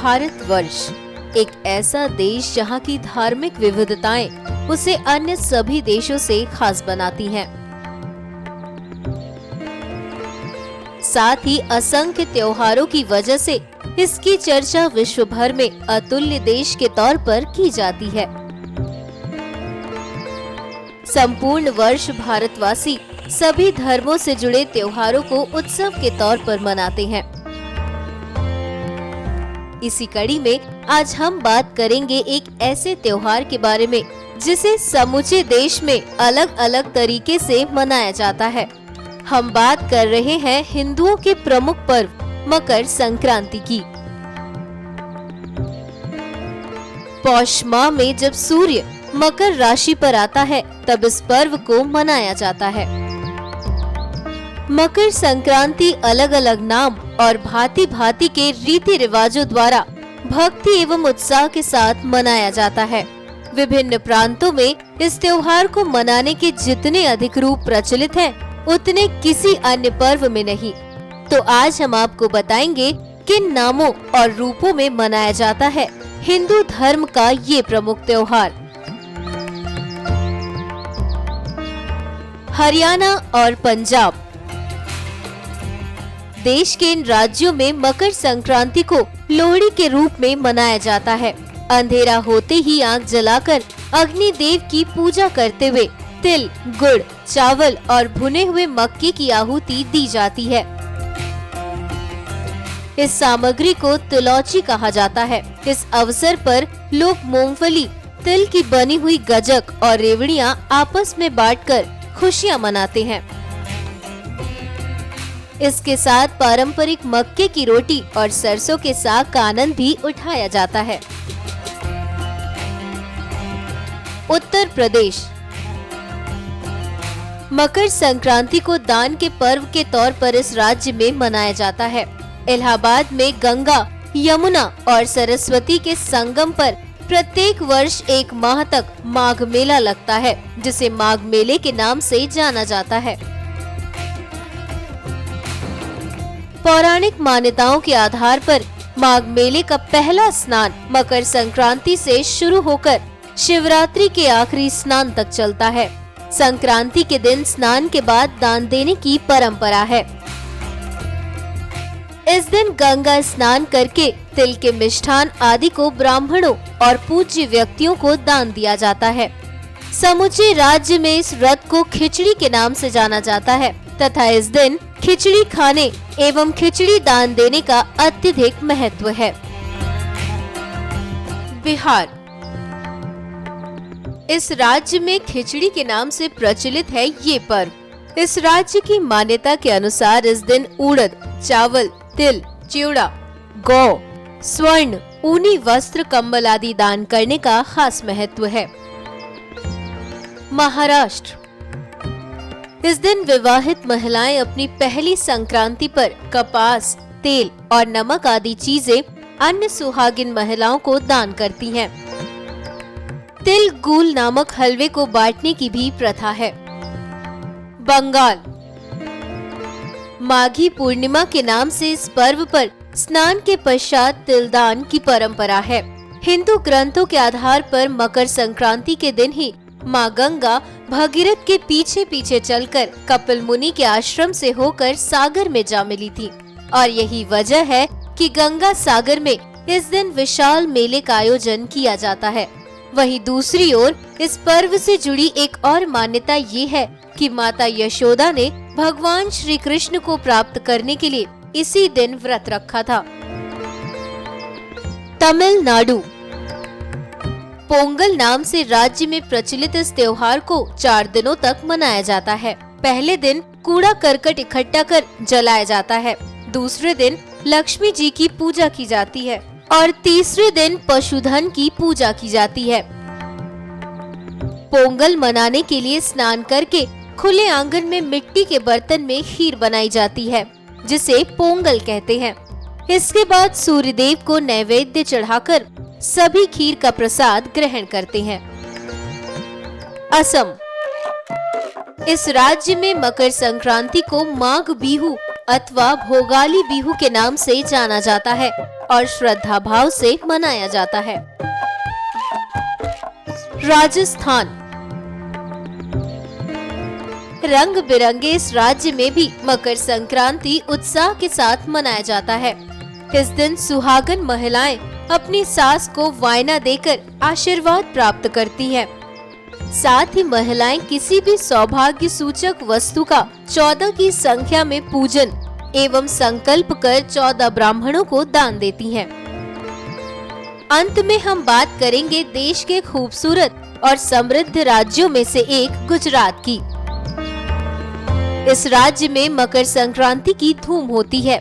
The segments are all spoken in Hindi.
भारतवर्ष एक ऐसा देश जहाँ की धार्मिक विविधताएं उसे अन्य सभी देशों से खास बनाती हैं। साथ ही असंख्य त्योहारों की वजह से इसकी चर्चा विश्व भर में अतुल्य देश के तौर पर की जाती है। संपूर्ण वर्ष भारतवासी सभी धर्मों से जुड़े त्योहारों को उत्सव के तौर पर मनाते हैं। इसी कड़ी में आज हम बात करेंगे एक ऐसे त्योहार के बारे में जिसे समूचे देश में अलग अलग तरीके से मनाया जाता है। हम बात कर रहे हैं हिंदुओं के प्रमुख पर्व मकर संक्रांति की। पौष माह में जब सूर्य मकर राशि पर आता है तब इस पर्व को मनाया जाता है। मकर संक्रांति अलग अलग नाम और भांति भांति के रीति रिवाजों द्वारा भक्ति एवं उत्साह के साथ मनाया जाता है। विभिन्न प्रांतों में इस त्योहार को मनाने के जितने अधिक रूप प्रचलित हैं, उतने किसी अन्य पर्व में नहीं। तो आज हम आपको बताएंगे किन नामों और रूपों में मनाया जाता है हिंदू धर्म का ये प्रमुख त्योहार। हरियाणा और पंजाब। देश के इन राज्यों में मकर संक्रांति को लोहड़ी के रूप में मनाया जाता है। अंधेरा होते ही आग जलाकर अग्नि देव की पूजा करते हुए तिल, गुड़, चावल और भुने हुए मक्के की आहुति दी जाती है। इस सामग्री को तिलौची कहा जाता है। इस अवसर पर लोग मूंगफली, तिल की बनी हुई गजक और रेवड़ियां आपस में बांटकर खुशियां मनाते हैं। इसके साथ पारंपरिक मक्के की रोटी और सरसों के साग का आनंद भी उठाया जाता है। उत्तर प्रदेश। मकर संक्रांति को दान के पर्व के तौर पर इस राज्य में मनाया जाता है। इलाहाबाद में गंगा, यमुना और सरस्वती के संगम पर प्रत्येक वर्ष एक माह तक माघ मेला लगता है, जिसे माघ मेले के नाम से जाना जाता है। पौराणिक मान्यताओं के आधार पर माघ मेले का पहला स्नान मकर संक्रांति से शुरू होकर शिवरात्रि के आखिरी स्नान तक चलता है। संक्रांति के दिन स्नान के बाद दान देने की परंपरा है। इस दिन गंगा स्नान करके तिल के मिष्ठान आदि को ब्राह्मणों और पूज्य व्यक्तियों को दान दिया जाता है। समूचे राज्य में इस व्रत को खिचड़ी के नाम से जाना जाता है तथा इस दिन खिचड़ी खाने एवं खिचड़ी दान देने का अत्यधिक महत्व है। बिहार। इस राज्य में खिचड़ी के नाम से प्रचलित है ये पर्व। इस राज्य की मान्यता के अनुसार इस दिन उड़द, चावल, तिल, चिवड़ा, गौ, स्वर्ण, ऊनी वस्त्र, कंबल आदि दान करने का खास महत्व है। महाराष्ट्र। इस दिन विवाहित महिलाएं अपनी पहली संक्रांति पर कपास, तेल और नमक आदि चीजें अन्य सुहागिन महिलाओं को दान करती हैं। तिल गुल नामक हलवे को बांटने की भी प्रथा है। बंगाल। माघी पूर्णिमा के नाम से इस पर्व पर स्नान के पश्चात तिलदान की परंपरा है। हिंदू ग्रंथों के आधार पर मकर संक्रांति के दिन ही माँ गंगा भगीरथ के पीछे पीछे चलकर कपिल मुनि के आश्रम से होकर सागर में जा मिली थी और यही वजह है कि गंगा सागर में इस दिन विशाल मेले का आयोजन किया जाता है। वहीं दूसरी ओर इस पर्व से जुड़ी एक और मान्यता ये है कि माता यशोदा ने भगवान श्री कृष्ण को प्राप्त करने के लिए इसी दिन व्रत रखा था। तमिलनाडु। पोंगल नाम से राज्य में प्रचलित इस त्योहार को 4 दिनों तक मनाया जाता है। पहले दिन कूड़ा करकट इकट्ठा कर जलाया जाता है। दूसरे दिन लक्ष्मी जी की पूजा की जाती है और तीसरे दिन पशुधन की पूजा की जाती है। पोंगल मनाने के लिए स्नान करके खुले आंगन में मिट्टी के बर्तन में खीर बनाई जाती है, जिसे पोंगल कहते हैं। इसके बाद सूर्य देव को नैवेद्य चढ़ाकर सभी खीर का प्रसाद ग्रहण करते हैं। असम। इस राज्य में मकर संक्रांति को माघ बिहू अथवा भोगाली बिहू के नाम से जाना जाता है और श्रद्धा भाव से मनाया जाता है। राजस्थान। रंग बिरंगे इस राज्य में भी मकर संक्रांति उत्साह के साथ मनाया जाता है। इस दिन सुहागन महिलाएं अपनी सास को वायना देकर आशीर्वाद प्राप्त करती हैं। साथ ही महिलाएं किसी भी सौभाग्य सूचक वस्तु का 14 की संख्या में पूजन एवं संकल्प कर 14 ब्राह्मणों को दान देती हैं। अंत में हम बात करेंगे देश के खूबसूरत और समृद्ध राज्यों में से एक गुजरात की। इस राज्य में मकर संक्रांति की धूम होती है।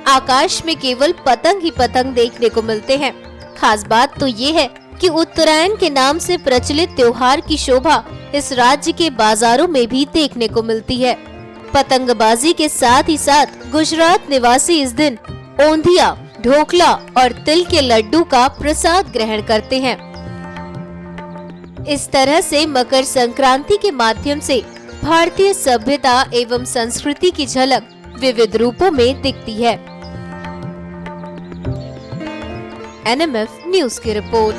आकाश में केवल पतंग ही पतंग देखने को मिलते हैं। खास बात तो ये है कि उत्तरायण के नाम से प्रचलित त्योहार की शोभा इस राज्य के बाजारों में भी देखने को मिलती है। पतंगबाजी के साथ ही साथ गुजरात निवासी इस दिन ओंधिया, ढोकला और तिल के लड्डू का प्रसाद ग्रहण करते हैं। इस तरह से मकर संक्रांति के माध्यम से भारतीय सभ्यता एवं संस्कृति की झलक विविध रूपों में दिखती है। NMF न्यूज की रिपोर्ट।